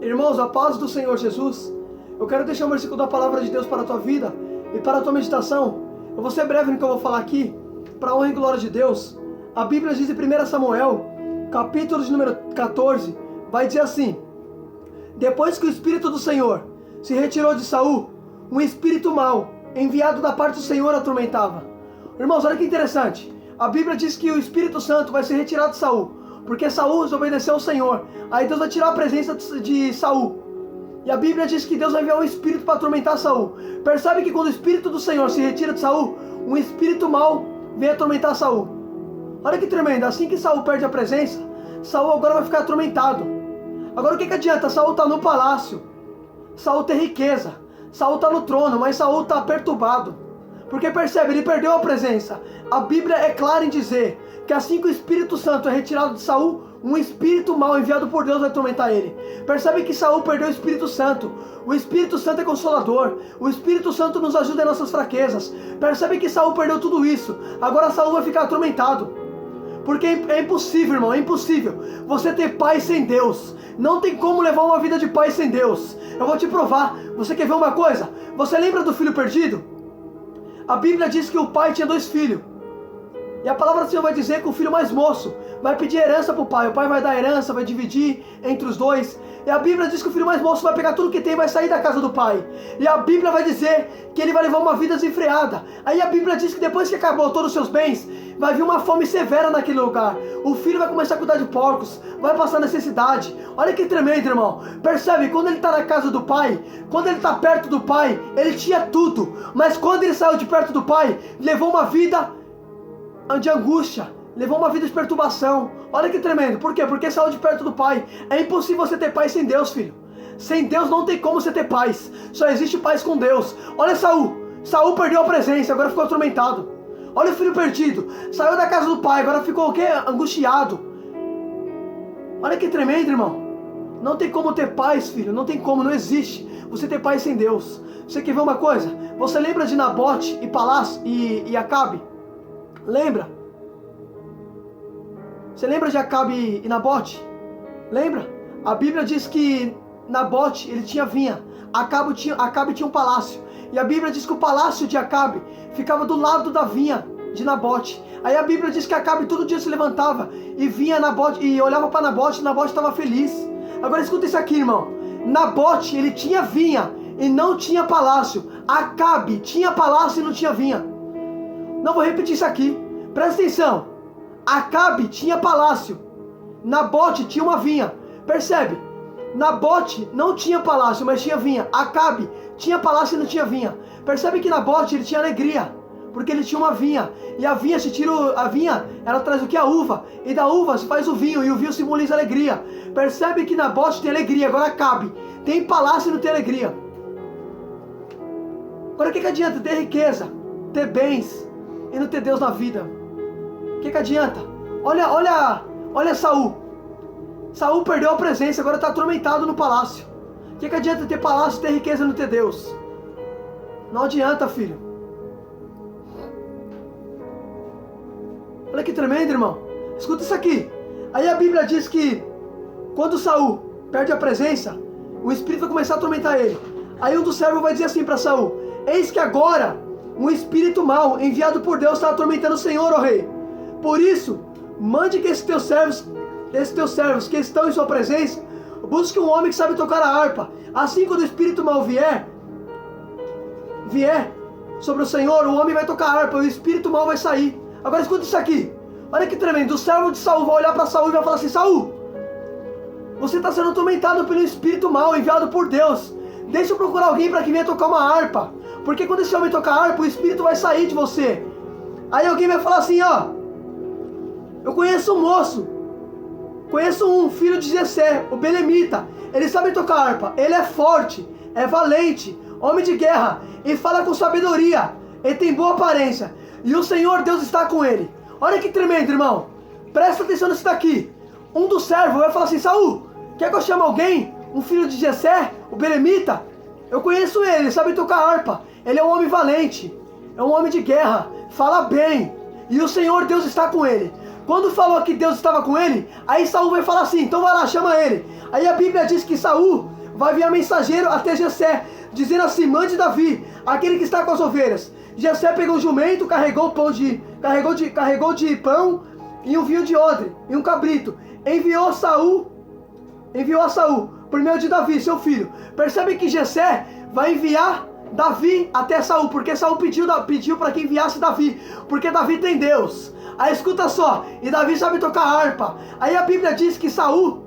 Irmãos, a paz do Senhor Jesus. Eu quero deixar um versículo da palavra de Deus para a tua vida e para a tua meditação. Eu vou ser breve no que eu vou falar aqui, para a honra e glória de Deus. A Bíblia diz em 1 Samuel, capítulo de número 14, vai dizer assim: depois que o Espírito do Senhor se retirou de Saul, um espírito mau, enviado da parte do Senhor, atormentava. Irmãos, olha que interessante. A Bíblia diz que o Espírito Santo vai ser retirado de Saul, porque Saul desobedeceu ao Senhor. Aí Deus vai tirar a presença de Saul. E a Bíblia diz que Deus vai enviar um espírito para atormentar Saul. Percebe que quando o Espírito do Senhor se retira de Saul, um espírito mau vem atormentar Saul. Olha que tremendo. Assim que Saul perde a presença, Saul agora vai ficar atormentado. Agora o que adianta? Saul está no palácio, Saul tem riqueza, Saul está no trono, mas Saul está perturbado. Porque percebe, ele perdeu a presença. A Bíblia é clara em dizer que assim que o Espírito Santo é retirado de Saul, um espírito mau enviado por Deus vai atormentar ele. Percebe que Saul perdeu o Espírito Santo. O Espírito Santo é consolador. O Espírito Santo nos ajuda em nossas fraquezas. Percebe que Saul perdeu tudo isso. Agora Saul vai ficar atormentado. Porque é impossível, irmão, é impossível você ter paz sem Deus. Não tem como levar uma vida de paz sem Deus. Eu vou te provar. Você quer ver uma coisa? Você lembra do filho perdido? A Bíblia diz que o pai tinha 2 filhos. E a palavra do Senhor vai dizer que o filho mais moço vai pedir herança para o pai. O pai vai dar herança, vai dividir entre os 2. E a Bíblia diz que o filho mais moço vai pegar tudo que tem e vai sair da casa do pai. E a Bíblia vai dizer que ele vai levar uma vida desenfreada. Aí a Bíblia diz que depois que acabou todos os seus bens, vai vir uma fome severa naquele lugar. O filho vai começar a cuidar de porcos, vai passar necessidade. Olha que tremendo, irmão. Percebe, quando ele está na casa do pai, quando ele está perto do pai, ele tinha tudo. Mas quando ele saiu de perto do pai, levou uma vida de angústia, levou uma vida de perturbação. Olha que tremendo. Por quê? Porque saiu de perto do pai. É impossível você ter paz sem Deus, filho. Sem Deus não tem como você ter paz. Só existe paz com Deus. Olha Saul. Saul perdeu a presença, agora ficou atormentado. Olha o filho perdido. Saiu da casa do pai, agora ficou o quê? Angustiado. Olha que tremendo, irmão. Não tem como ter paz, filho. Não tem como, não existe você ter paz sem Deus. Você quer ver uma coisa? Você lembra de Nabote e Acabe? Lembra? Você lembra de Acabe e Nabote? Lembra? A Bíblia diz que Nabote, ele tinha vinha. Acabe tinha um palácio. E a Bíblia diz que o palácio de Acabe ficava do lado da vinha de Nabote. Aí a Bíblia diz que Acabe todo dia se levantava e vinha Nabote e olhava para Nabote, e Nabote estava feliz. Agora escuta isso aqui, irmão. Nabote, ele tinha vinha e não tinha palácio. Acabe tinha palácio e não tinha vinha. Não vou repetir isso aqui. Presta atenção. Acabe tinha palácio. Nabote tinha uma vinha. Percebe? Nabote não tinha palácio, mas tinha vinha. Acabe tinha palácio e não tinha vinha. Percebe que Nabote ele tinha alegria, porque ele tinha uma vinha. E a vinha a vinha, ela traz o que? A uva. E da uva se faz o vinho, e o vinho simboliza alegria. Percebe que Nabote tem alegria, agora Acabe tem palácio e não tem alegria. Agora o que adianta ter riqueza, ter bens e não ter Deus na vida? O que adianta? Olha Saul. Saul perdeu a presença, agora está atormentado no palácio. O que adianta ter palácio, ter riqueza e não ter Deus? Não adianta, filho. Olha que tremendo, irmão. Escuta isso aqui. Aí a Bíblia diz que quando Saul perde a presença, o Espírito vai começar a atormentar ele. Aí um dos servos vai dizer assim para Saul: eis que agora um espírito mau enviado por Deus está atormentando o Senhor, ó rei. Por isso, mande que esses teus servos que estão em sua presença, busquem um homem que sabe tocar a harpa. Assim, quando o espírito mau vier sobre o Senhor, o homem vai tocar a harpa e o espírito mau vai sair. Agora escuta isso aqui. Olha que tremendo. O servo de Saul vai olhar para Saul e vai falar assim: Saul, você está sendo atormentado pelo espírito mau enviado por Deus. Deixa eu procurar alguém para que venha tocar uma harpa. Porque quando esse homem tocar a harpa, o espírito vai sair de você. Aí alguém vai falar assim: ó, eu conheço um moço, conheço um filho de Jessé, o Belemita. Ele sabe tocar harpa, ele é forte, é valente, homem de guerra, e fala com sabedoria, ele tem boa aparência, e o Senhor Deus está com ele. Olha que tremendo, irmão. Presta atenção nisso daqui. Um dos servos vai falar assim: Saul, quer que eu chame alguém? Um filho de Jessé, o Belemita? Eu conheço ele sabe tocar harpa, ele é um homem valente, é um homem de guerra, fala bem, e o Senhor Deus está com ele. Quando falou que Deus estava com ele, aí Saul vai falar assim: então vai lá, chama ele. Aí a Bíblia diz que Saul vai enviar mensageiro até Jessé, dizendo assim: mande Davi, aquele que está com as ovelhas. Jessé pegou um jumento, carregou de pão e um vinho de odre e um cabrito. Enviou a Saul por meio de Davi, seu filho. Percebe que Jessé vai enviar Davi até Saul, porque Saul pediu para que enviasse Davi, porque Davi tem Deus. Aí escuta só, e Davi sabe tocar harpa. Aí a Bíblia diz que Saul,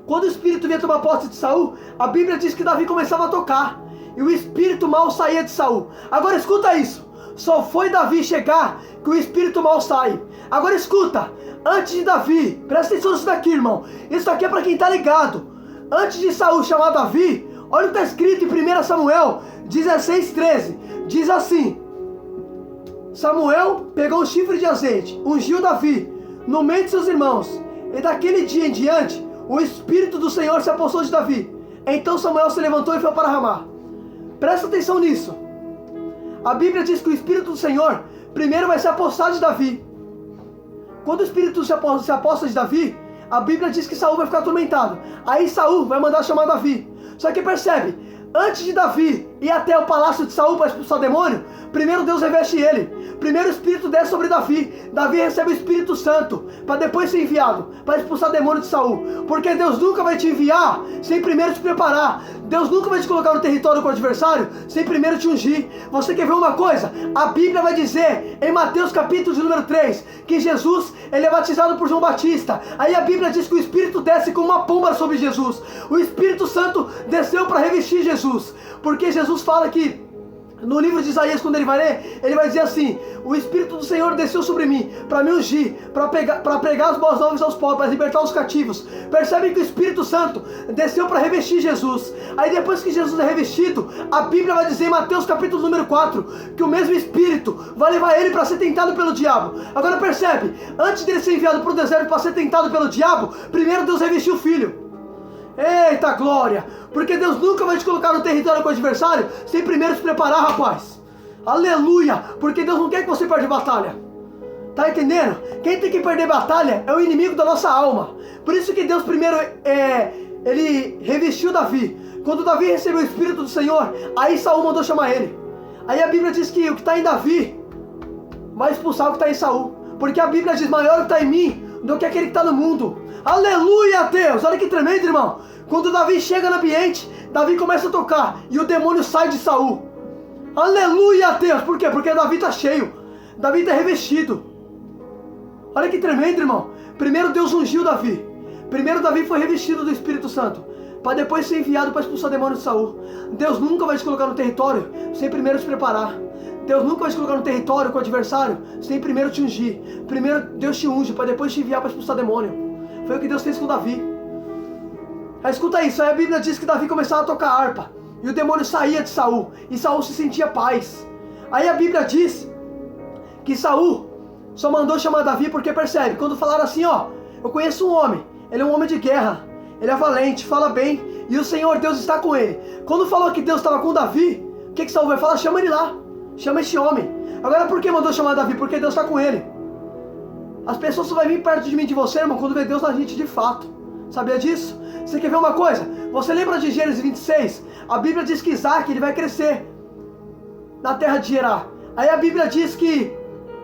quando o espírito vinha tomar posse de Saul, a Bíblia diz que Davi começava a tocar, e o espírito mal saía de Saul. Agora escuta isso, só foi Davi chegar que o espírito mal sai. Agora escuta, antes de Davi, presta atenção nisso daqui, irmão, isso aqui é para quem tá ligado. Antes de Saul chamar Davi, olha o que está escrito em 1 Samuel 16:13, diz assim: Samuel pegou um chifre de azeite, ungiu Davi no meio de seus irmãos, e daquele dia em diante o Espírito do Senhor se apossou de Davi. Então Samuel se levantou e foi para Ramá. Presta atenção nisso. A Bíblia diz que o Espírito do Senhor primeiro vai se apossar de Davi. Quando o Espírito se aposta de Davi, a Bíblia diz que Saul vai ficar atormentado. Aí Saul vai mandar chamar Davi. Só que percebe, antes de Davi ir até o palácio de Saul para expulsar o demônio, primeiro Deus reveste ele. Primeiro o Espírito desce sobre Davi. Davi recebe o Espírito Santo para depois ser enviado para expulsar o demônio de Saul. Porque Deus nunca vai te enviar sem primeiro te preparar. Deus nunca vai te colocar no território com o adversário sem primeiro te ungir. Você quer ver uma coisa? A Bíblia vai dizer em Mateus capítulo de número 3 que Jesus, ele é batizado por João Batista. Aí a Bíblia diz que o Espírito desce como uma pomba sobre Jesus. O Espírito Santo desceu para revestir Jesus. Porque Jesus fala que no livro de Isaías, quando ele vai ler, ele vai dizer assim: o Espírito do Senhor desceu sobre mim para me ungir, para pregar as boas novas aos pobres, para libertar os cativos. Percebe que o Espírito Santo desceu para revestir Jesus. Aí depois que Jesus é revestido, a Bíblia vai dizer em Mateus capítulo número 4 que o mesmo Espírito vai levar ele para ser tentado pelo diabo. Agora percebe, antes dele ser enviado para o deserto para ser tentado pelo diabo, primeiro Deus revestiu o Filho. Eita glória! Porque Deus nunca vai te colocar no território com o adversário sem primeiro se preparar, rapaz. Aleluia! Porque Deus não quer que você perca batalha. Tá entendendo? Quem tem que perder batalha é o inimigo da nossa alma. Por isso que Deus primeiro ele revestiu Davi. Quando Davi recebeu o Espírito do Senhor, aí Saul mandou chamar ele. Aí a Bíblia diz que o que está em Davi vai expulsar o que está em Saul. Porque a Bíblia diz: maior o que está em mim do que aquele que está no mundo. Aleluia, Deus! Olha que tremendo, irmão. Quando Davi chega no ambiente, Davi começa a tocar e o demônio sai de Saul. Aleluia, Deus! Por quê? Porque Davi está cheio. Davi está revestido. Olha que tremendo, irmão. Primeiro Deus ungiu Davi. Primeiro Davi foi revestido do Espírito Santo, para depois ser enviado para expulsar o demônio de Saul. Deus nunca vai te colocar no território sem primeiro te preparar. Deus nunca vai te colocar no território com o adversário sem primeiro te ungir. Primeiro Deus te unge para depois te enviar para expulsar o demônio. Foi o que Deus fez com Davi. Aí escuta isso, aí a Bíblia diz que Davi começava a tocar harpa e o demônio saía de Saul e Saul se sentia paz. Aí a Bíblia diz que Saul só mandou chamar Davi porque percebe, quando falaram assim: ó, eu conheço um homem, ele é um homem de guerra, ele é valente, fala bem e o Senhor Deus está com ele. Quando falou que Deus estava com Davi, o que Saul vai falar? Chama ele lá, chama esse homem. Agora por que mandou chamar Davi? Porque Deus está com ele. As pessoas só vão vir perto de mim, de você, irmão, quando vê Deus na gente de fato. Sabia disso? Você quer ver uma coisa? Você lembra de Gênesis 26? A Bíblia diz que Isaac ele vai crescer na terra de Gerar. Aí a Bíblia diz que,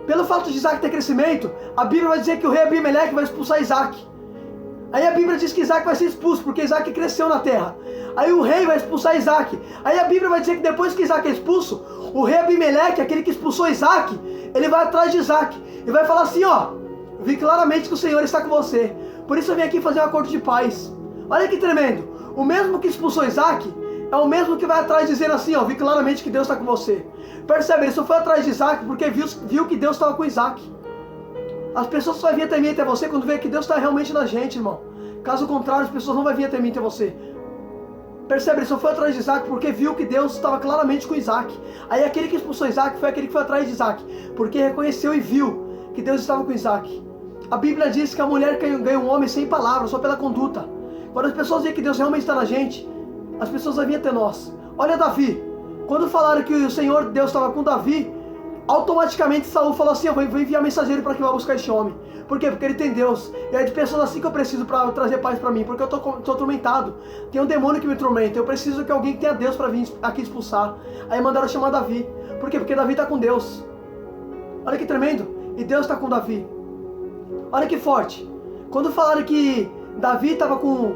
pelo fato de Isaac ter crescimento, a Bíblia vai dizer que o rei Abimeleque vai expulsar Isaac. Aí a Bíblia diz que Isaac vai ser expulso, porque Isaac cresceu na terra. Aí o rei vai expulsar Isaac. Aí a Bíblia vai dizer que depois que Isaac é expulso, o rei Abimeleque, aquele que expulsou Isaac, ele vai atrás de Isaac e vai falar assim: ó, vi claramente que o Senhor está com você, por isso eu vim aqui fazer um acordo de paz. Olha que tremendo. O mesmo que expulsou Isaac é o mesmo que vai atrás dizendo assim: ó, vi claramente que Deus está com você. Percebe? Ele só foi atrás de Isaac porque viu que Deus estava com Isaac. As pessoas só vão vir até mim e até você quando vê que Deus está realmente na gente, irmão. Caso contrário, as pessoas não vão vir até mim e até você. Percebe? Ele só foi atrás de Isaac porque viu que Deus estava claramente com Isaac. Aí aquele que expulsou Isaac foi aquele que foi atrás de Isaac, porque reconheceu e viu que Deus estava com Isaac. A Bíblia diz que a mulher ganha um homem sem palavras, só pela conduta. Quando as pessoas veem que Deus realmente está na gente, as pessoas vão vir até nós. Olha Davi. Quando falaram que o Senhor Deus estava com Davi, Automaticamente Saul falou assim, eu vou enviar mensageiro para que vá buscar esse homem. Por quê? Porque ele tem Deus. E é de pessoas assim que eu preciso para trazer paz para mim. Porque eu tô atormentado. Tem um demônio que me tormenta. Eu preciso que alguém que tenha Deus para vir aqui expulsar. Aí mandaram chamar Davi. Por quê? Porque Davi está com Deus. Olha que tremendo. E Deus está com Davi. Olha que forte. Quando falaram que Davi estava com...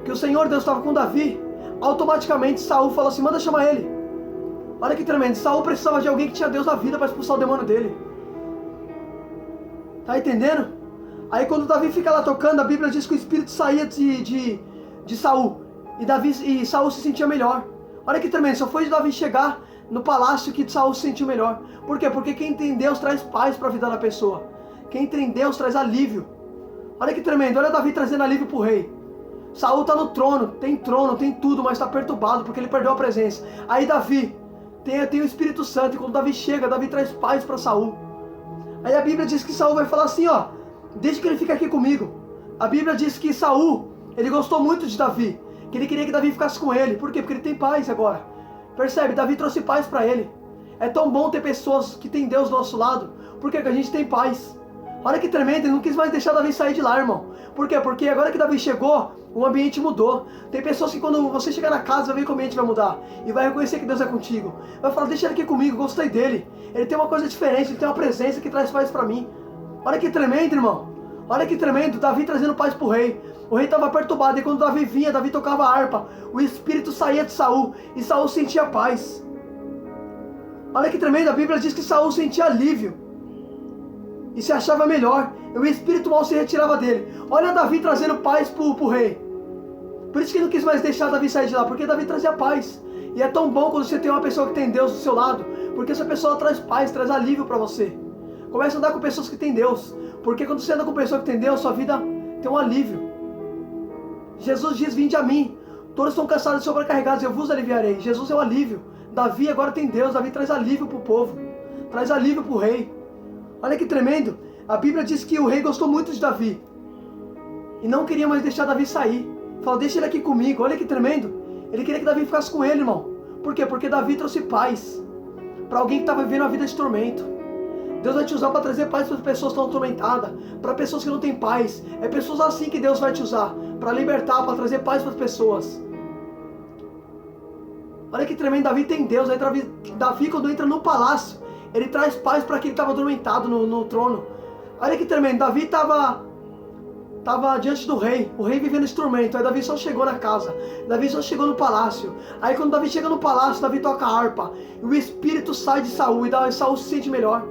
que o Senhor Deus estava com Davi, automaticamente Saul falou assim, manda chamar ele. Olha que tremendo. Saul precisava de alguém que tinha Deus na vida para expulsar o demônio dele. Tá entendendo? Aí quando Davi fica lá tocando, a Bíblia diz que o espírito saía de Saul. E Saul se sentia melhor. Olha que tremendo. Só foi de Davi chegar no palácio que Saul se sentiu melhor. Por quê? Porque quem tem Deus traz paz para a vida da pessoa. Quem tem Deus traz alívio. Olha que tremendo. Olha Davi trazendo alívio pro rei. Saul tá no trono, tem tudo, mas está perturbado porque ele perdeu a presença. Aí Davi tem o Espírito Santo, e quando Davi chega, Davi traz paz para Saul. Aí a Bíblia diz que Saul vai falar assim, ó, deixa que ele fique aqui comigo. A Bíblia diz que Saul, ele gostou muito de Davi, que ele queria que Davi ficasse com ele. Por quê? Porque ele tem paz agora. Percebe? Davi trouxe paz para ele. É tão bom ter pessoas que têm Deus do nosso lado. Por quê? Porque a gente tem paz. Olha que tremendo, ele não quis mais deixar Davi sair de lá, irmão. Por quê? Porque agora que Davi chegou, o ambiente mudou. Tem pessoas que quando você chegar na casa, vai ver que o ambiente vai mudar. E vai reconhecer que Deus é contigo. Vai falar, deixa ele aqui comigo, gostei dele. Ele tem uma coisa diferente, ele tem uma presença que traz paz pra mim. Olha que tremendo, irmão. Olha que tremendo, Davi trazendo paz pro rei. O rei estava perturbado, e quando Davi vinha, Davi tocava a harpa. O espírito saía de Saul, e Saul sentia paz. Olha que tremendo, a Bíblia diz que Saul sentia alívio. E se achava melhor, e o espírito mal se retirava dele. Olha Davi trazendo paz pro rei. Por isso que ele não quis mais deixar Davi sair de lá, porque Davi trazia paz. E é tão bom quando você tem uma pessoa que tem Deus do seu lado, porque essa pessoa traz paz, traz alívio para você. Comece a andar com pessoas que têm Deus, porque quando você anda com pessoa que tem Deus, sua vida tem um alívio. Jesus diz, vinde a mim, todos estão cansados e sobrecarregados, eu vos aliviarei. Jesus é o alívio. Davi agora tem Deus, Davi traz alívio para o povo, traz alívio para o rei. Olha que tremendo, a Bíblia diz que o rei gostou muito de Davi, e não queria mais deixar Davi sair. Falou, deixa ele aqui comigo. Olha que tremendo, ele queria que Davi ficasse com ele, irmão. Por quê? Porque Davi trouxe paz para alguém que estava vivendo uma vida de tormento. Deus vai te usar para trazer paz para as pessoas que estão atormentadas, para pessoas que não têm paz. É pessoas assim que Deus vai te usar, para libertar, para trazer paz para as pessoas. Olha que tremendo, Davi tem Deus. Aí Davi, quando entra no palácio, ele traz paz para quem estava atormentado no trono. Olha que tremendo, Davi estava diante do rei, o rei vivendo esse tormento. Aí Davi só chegou na casa, Davi só chegou no palácio. Aí quando Davi chega no palácio, Davi toca a harpa, e o espírito sai de Saul, e Saul se sente melhor.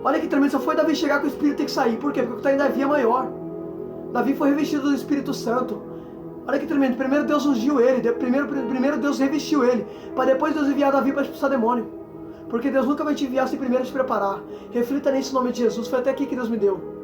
Olha que tremendo, só foi Davi chegar que o espírito tem que sair. Por quê? Porque o que está em Davi é maior. Davi foi revestido do Espírito Santo. Olha que tremendo, primeiro Deus ungiu ele, primeiro Deus revestiu ele, para depois Deus enviar Davi para expulsar demônio. Porque Deus nunca vai te enviar sem primeiro te preparar. Reflita nesse nome de Jesus, foi até aqui que Deus me deu.